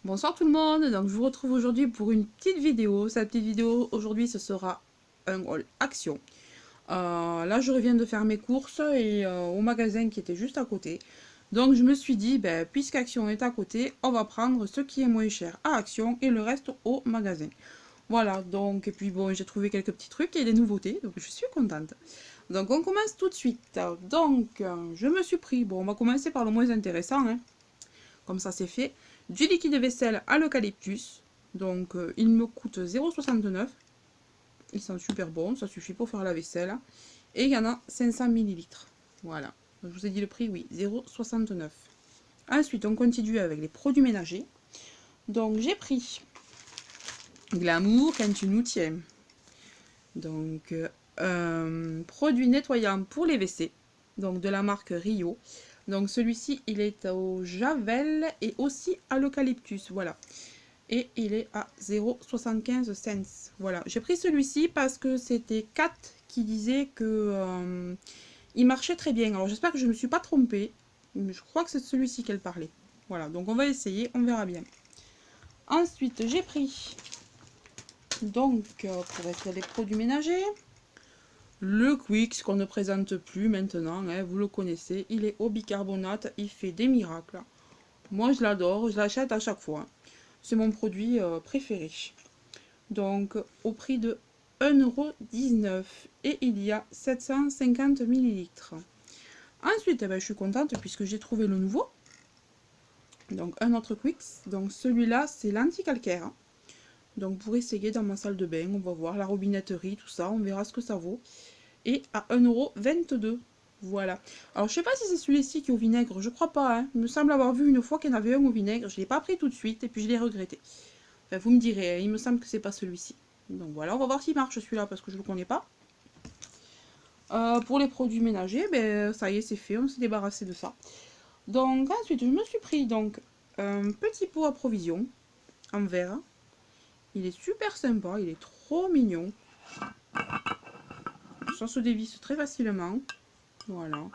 Bonsoir tout le monde, donc je vous retrouve aujourd'hui pour une petite vidéo. Cette petite vidéo aujourd'hui ce sera un haul action. Là je reviens de faire mes courses et au magasin qui était juste à côté. Donc je me suis dit, puisqu'Action est à côté, on va prendre ce qui est moins cher à Action et le reste au magasin. Voilà, donc et puis bon j'ai trouvé quelques petits trucs et des nouveautés, donc je suis contente. Donc on commence tout de suite. Donc je me suis pris, bon on va commencer par le moins intéressant, hein. Comme ça c'est fait. Du liquide vaisselle à l'eucalyptus. Donc il me coûte 0,69. Ils sont super bons, ça suffit pour faire la vaisselle. Et il y en a 500 ml. Voilà. Je vous ai dit le prix, oui, 0,69. Ensuite, on continue avec les produits ménagers. Donc j'ai pris Glamour quand tu nous tiens. Donc produit nettoyant pour les WC. Donc de la marque Rio. Donc celui-ci, il est au javel et aussi à l'eucalyptus. Voilà. Et il est à 0,75 cents. Voilà. J'ai pris celui-ci parce que c'était Kat qui disait que il marchait très bien. Alors j'espère que je ne me suis pas trompée. Mais je crois que c'est celui-ci qu'elle parlait. Voilà. Donc on va essayer. On verra bien. Ensuite, j'ai pris donc pour être les produits ménagers. Le Quix qu'on ne présente plus maintenant, hein, vous le connaissez, il est au bicarbonate, il fait des miracles. Moi je l'adore, je l'achète à chaque fois. C'est mon produit préféré. Donc au prix de 1,19€ et il y a 750 ml. Ensuite, je suis contente puisque j'ai trouvé le nouveau. Donc un autre Quix, donc celui-là c'est l'anti-calcaire. Donc pour essayer dans ma salle de bain, on va voir la robinetterie, tout ça, on verra ce que ça vaut. Et à 1,22€. Voilà. Alors je sais pas si c'est celui-ci qui est au vinaigre, je crois pas. Hein. Il me semble avoir vu une fois qu'il y en avait un au vinaigre. Je ne l'ai pas pris tout de suite et puis je l'ai regretté. Enfin, vous me direz, il me semble que c'est pas celui-ci. Donc voilà, on va voir s'il marche celui-là parce que je ne le connais pas. Pour les produits ménagers, ça y est, c'est fait, on s'est débarrassé de ça. Donc ensuite, je me suis pris donc un petit pot à provision en verre. Il est super sympa, il est trop mignon. Ça se dévisse très facilement. Voilà.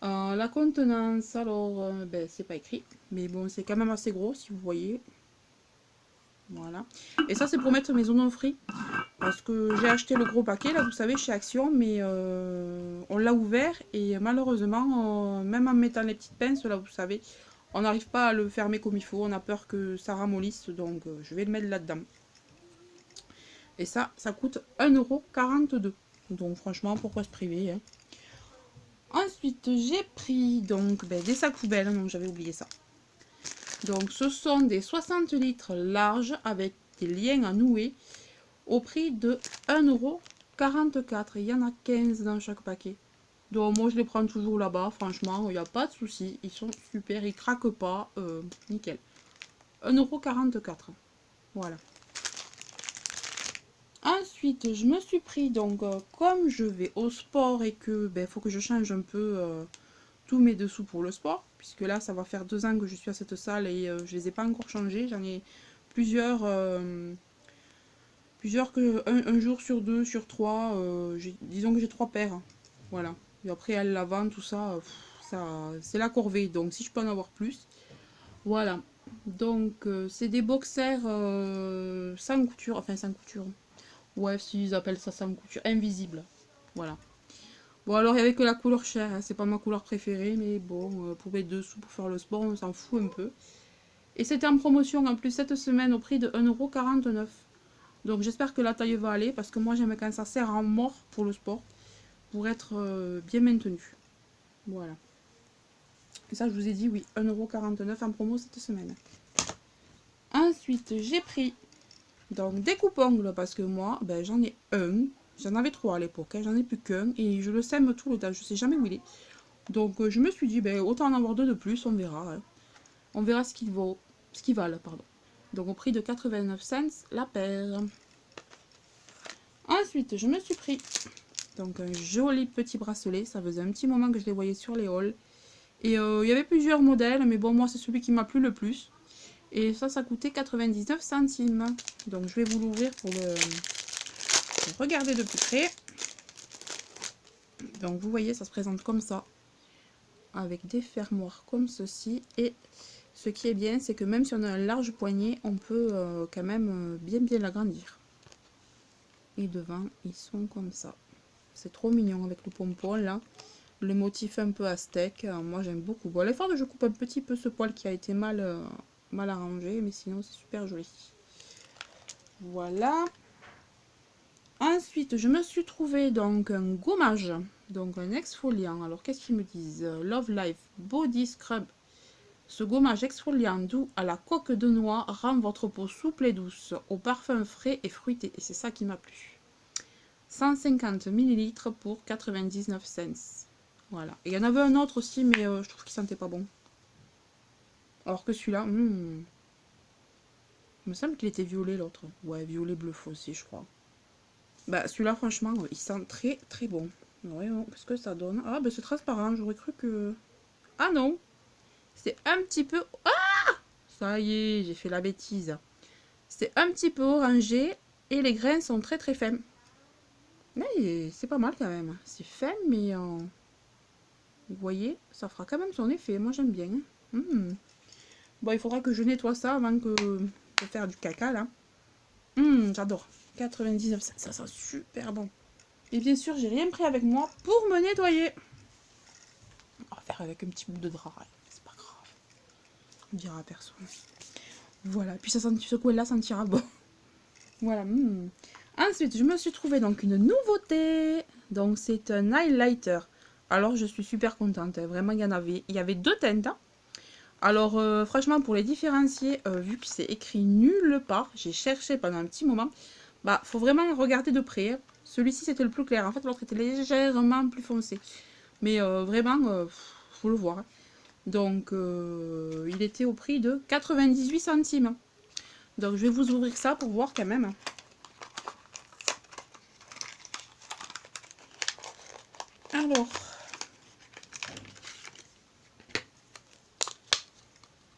La contenance, alors, c'est pas écrit. Mais bon, c'est quand même assez gros, si vous voyez. Voilà. Et ça, c'est pour mettre mes oignons frits. Parce que j'ai acheté le gros paquet, là, vous savez, chez Action. Mais on l'a ouvert. Et malheureusement, même en mettant les petites pinces, là, vous savez, on n'arrive pas à le fermer comme il faut. On a peur que ça ramollisse. Donc, je vais le mettre là-dedans. Et ça coûte 1,42€. Donc, franchement, pourquoi se priver, hein. Ensuite, j'ai pris donc des sacs poubelles, donc j'avais oublié ça. Donc, ce sont des 60 litres larges avec des liens à nouer au prix de 1,44€. Il y en a 15 dans chaque paquet. Donc, moi, je les prends toujours là-bas, franchement, il n'y a pas de souci. Ils sont super, ils craquent pas, nickel. 1,44€. Voilà. Ensuite, je me suis pris, donc, comme je vais au sport et que faut que je change un peu tous mes dessous pour le sport, puisque là ça va faire 2 ans que je suis à cette salle et je les ai pas encore changés. J'en ai plusieurs, que un jour sur 2, sur 3, disons que j'ai 3 paires. Voilà. Et après elle la vend, tout ça, ça c'est la corvée. Donc si je peux en avoir plus, voilà. Donc c'est des boxers sans couture, enfin sans couture. Ouais, si ils appellent ça sans couture, invisible. Voilà. Bon, alors il y avait que la couleur chair, hein. C'est pas ma couleur préférée, mais bon, pour mettre dessous pour faire le sport, on s'en fout un peu. Et c'était en promotion en plus cette semaine au prix de 1,49€. Donc j'espère que la taille va aller, parce que moi j'aime quand ça sert en mort pour le sport, pour être bien maintenu. Voilà. Et ça, je vous ai dit, oui, 1,49€ en promo cette semaine. Ensuite, j'ai pris donc des coupe-ongles, parce que moi, j'en ai un. J'en avais 3 à l'époque, hein, j'en ai plus qu'un, et je le sème tout le temps, je sais jamais où il est. Donc je me suis dit, autant en avoir 2 de plus, on verra. Hein. On verra ce qu'ils valent, pardon. Donc au prix de 89 cents la paire. Ensuite, je me suis pris donc un joli petit bracelet. Ça faisait un petit moment que je les voyais sur les hauls. Et il y avait plusieurs modèles, mais bon, moi c'est celui qui m'a plu le plus. Et ça coûtait 99 centimes. Donc je vais vous l'ouvrir pour le regarder de plus près. Donc vous voyez, ça se présente comme ça, avec des fermoirs comme ceci. Et Ce qui est bien, c'est que même si on a un large poignet, on peut quand même bien l'agrandir. Et devant, ils sont comme ça. C'est trop mignon avec le pompon là. Le motif un peu aztèque, moi j'aime beaucoup. Bon, l'effort que je coupe un petit peu ce poil qui a été mal arrangé, mais sinon c'est super joli. Voilà. Ensuite, je me suis trouvé donc un gommage, donc un exfoliant. Alors qu'est-ce qu'ils me disent? Love Life Body Scrub. Ce gommage exfoliant doux à la coque de noix rend votre peau souple et douce, au parfum frais et fruité. Et c'est ça qui m'a plu. 150 ml pour 99 cents. Voilà. Et il y en avait un autre aussi, mais je trouve qu'il sentait pas bon. Alors que celui-là, il me semble qu'il était violet l'autre. Ouais, violet bleu foncé, je crois. Bah, celui-là, franchement, il sent très bon. Voyons, qu'est-ce que ça donne? Ah, bah, c'est transparent. J'aurais cru que... Ah non! C'est un petit peu... Ah! Ça y est, j'ai fait la bêtise. C'est un petit peu orangé et les grains sont très fins. Mais c'est pas mal quand même. C'est fin, mais... vous voyez, ça fera quand même son effet. Moi, j'aime bien. Bon, il faudra que je nettoie ça avant de faire du caca, là. J'adore. 99, ça sent super bon. Et bien sûr, j'ai rien pris avec moi pour me nettoyer. On va faire avec un petit bout de drap. C'est pas grave. On dira à personne. Voilà. Puis ça sent, ce coin-là sentira bon. Voilà. Ensuite, je me suis trouvé donc une nouveauté. Donc, c'est un highlighter. Alors, je suis super contente. Vraiment, il y avait 2 teintes. Hein. Alors, franchement, pour les différencier, vu que c'est écrit nulle part, j'ai cherché pendant un petit moment. Bah, faut vraiment regarder de près. Celui-ci, c'était le plus clair. En fait, l'autre était légèrement plus foncé. Mais vraiment, faut le voir. Donc, il était au prix de 98 centimes. Donc, je vais vous ouvrir ça pour voir quand même. Alors.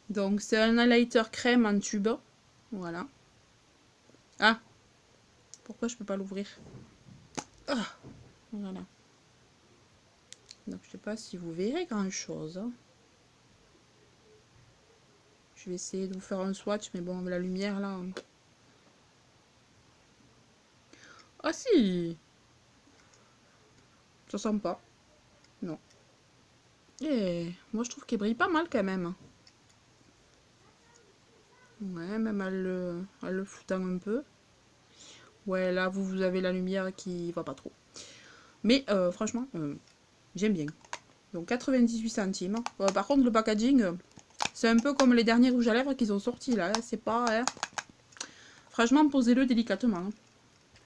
Donc, c'est un highlighter crème en tube. Voilà. Ah. Pourquoi je peux pas l'ouvrir? Ah. Voilà. Donc, je sais pas si vous verrez grand chose. Je vais essayer de vous faire un swatch, mais bon, la lumière là. Ah si! Ça sent pas. Non. Et moi je trouve qu'il brille pas mal quand même. Ouais, même en le floutant un peu. Ouais, là vous avez la lumière qui va pas trop. Mais franchement, j'aime bien. Donc 98 centimes. Par contre, le packaging, c'est un peu comme les derniers rouges à lèvres qu'ils ont sortis là. C'est pas... Hein. Franchement, posez-le délicatement.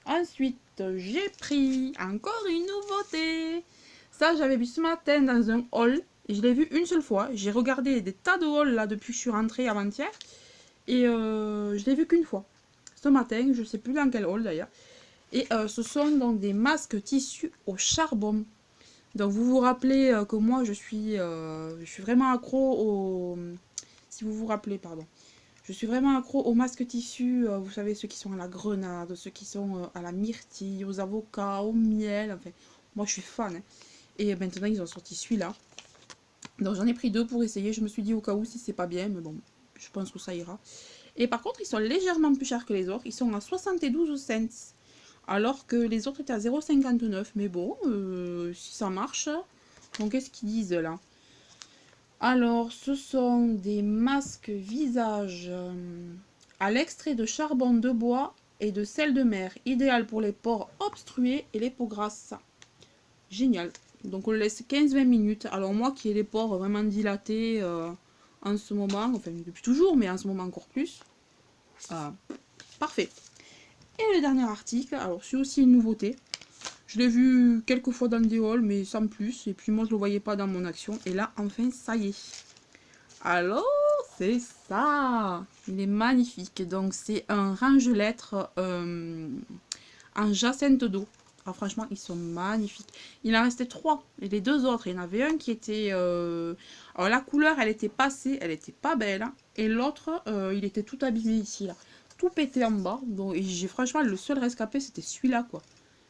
Ensuite, j'ai pris encore une nouveauté. Ça, j'avais vu ce matin dans un haul. Et je l'ai vu une seule fois. J'ai regardé des tas de hauls là depuis que je suis rentrée avant-hier. Et je l'ai vu qu'une fois. Ce matin, je ne sais plus dans quel haul d'ailleurs. Et ce sont donc des masques tissus au charbon. Donc vous vous rappelez que moi je suis vraiment accro au... Si vous vous rappelez, pardon. Je suis vraiment accro aux masques tissus, vous savez, ceux qui sont à la grenade, ceux qui sont à la myrtille, aux avocats, au miel, enfin, moi je suis fan. Hein. Et maintenant ils ont sorti celui-là. Donc j'en ai pris 2 pour essayer, je me suis dit au cas où si c'est pas bien, mais bon, je pense que ça ira. Et par contre, ils sont légèrement plus chers que les autres, ils sont à 72 cents. Alors que les autres étaient à 0,59, mais bon, si ça marche. Donc qu'est-ce qu'ils disent là? Alors, ce sont des masques visage à l'extrait de charbon de bois et de sel de mer, idéal pour les pores obstrués et les peaux grasses. Génial. Donc on le laisse 15-20 minutes. Alors moi qui ai les pores vraiment dilatés en ce moment, enfin depuis toujours, mais en ce moment encore plus. Parfait. Et le dernier article, alors c'est aussi une nouveauté. Je l'ai vu quelques fois dans des hauls, mais sans plus. Et puis moi je le voyais pas dans mon action. Et là, enfin, ça y est. Alors, c'est ça. Il est magnifique. Donc, c'est un range-lettres en jacinthe d'eau. Alors, franchement, ils sont magnifiques. Il en restait 3. Et les 2 autres, il y en avait un qui était... Alors, la couleur, elle était passée. Elle était pas belle. Hein. Et l'autre, il était tout abîmé ici. Là. Tout pété en bas. Donc, j'ai franchement, le seul rescapé, c'était celui-là, quoi.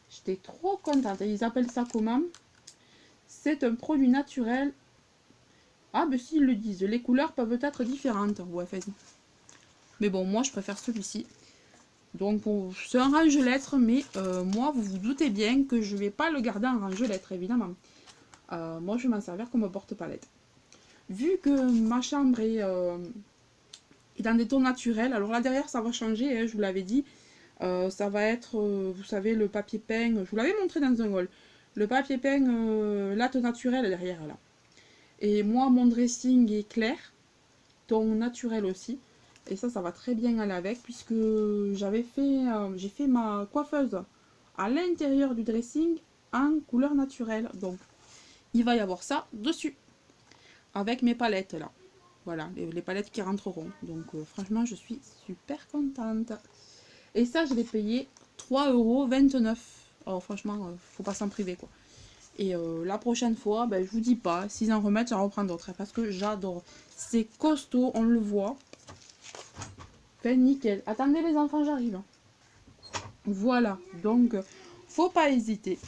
J'étais trop contente. Et ils appellent ça comment? C'est un produit naturel Ah, ben si, ils le disent. Les couleurs peuvent être différentes. Ouais, mais bon, moi, je préfère celui-ci. Donc, c'est un range-lettres, mais moi, vous vous doutez bien que je vais pas le garder en range-lettres, évidemment. Moi, je vais m'en servir comme porte-palette. Vu que ma chambre est dans des tons naturels, alors là, derrière, ça va changer, hein, je vous l'avais dit. Ça va être, vous savez, le papier peint. Je vous l'avais montré dans un haul. Le papier peint latte naturel derrière, là. Et moi, mon dressing est clair, ton naturel aussi. Et ça va très bien aller avec, puisque j'ai fait ma coiffeuse à l'intérieur du dressing en couleur naturelle. Donc, il va y avoir ça dessus, avec mes palettes là. Voilà, les palettes qui rentreront. Donc, franchement, je suis super contente. Et ça, je l'ai payé 3,29 €. Alors, franchement, faut pas s'en priver, quoi. Et la prochaine fois, ben, je vous dis pas, s'ils en remettent, j'en reprends d'autres. Parce que j'adore. C'est costaud, on le voit. Fait nickel. Attendez les enfants, j'arrive. Voilà, donc faut pas hésiter.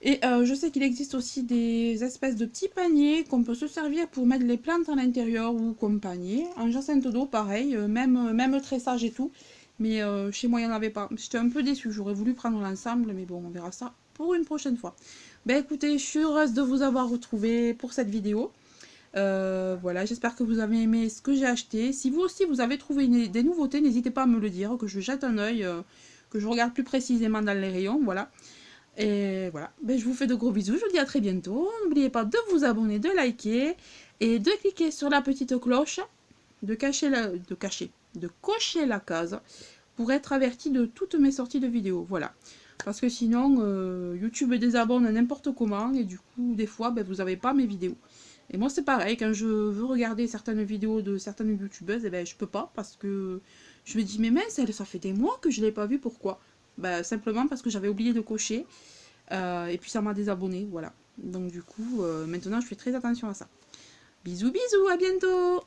Et je sais qu'il existe aussi des espèces de petits paniers qu'on peut se servir pour mettre les plantes à l'intérieur ou comme panier. En jacinthe d'eau, pareil, même tressage et tout. Mais chez moi, il n'y en avait pas. J'étais un peu déçue, j'aurais voulu prendre l'ensemble, mais bon, on verra ça pour une prochaine fois. Ben écoutez, je suis heureuse de vous avoir retrouvé pour cette vidéo. Voilà, j'espère que vous avez aimé ce que j'ai acheté. Si vous aussi vous avez trouvé des nouveautés, n'hésitez pas à me le dire, que je jette un œil, que je regarde plus précisément dans les rayons, voilà. Et voilà, ben, je vous fais de gros bisous, je vous dis à très bientôt. N'oubliez pas de vous abonner, de liker et de cliquer sur la petite cloche, de cocher la case pour être averti de toutes mes sorties de vidéos, voilà. Parce que sinon, YouTube désabonne n'importe comment et du coup, des fois, ben, vous n'avez pas mes vidéos. Et moi, c'est pareil, quand je veux regarder certaines vidéos de certaines youtubeuses, eh ben, je peux pas parce que je me dis, mais mince, ça fait des mois que je l'ai pas vu, pourquoi? Ben, simplement parce que j'avais oublié de cocher et puis ça m'a désabonné, voilà. Donc du coup, maintenant, je fais très attention à ça. Bisous, bisous, à bientôt!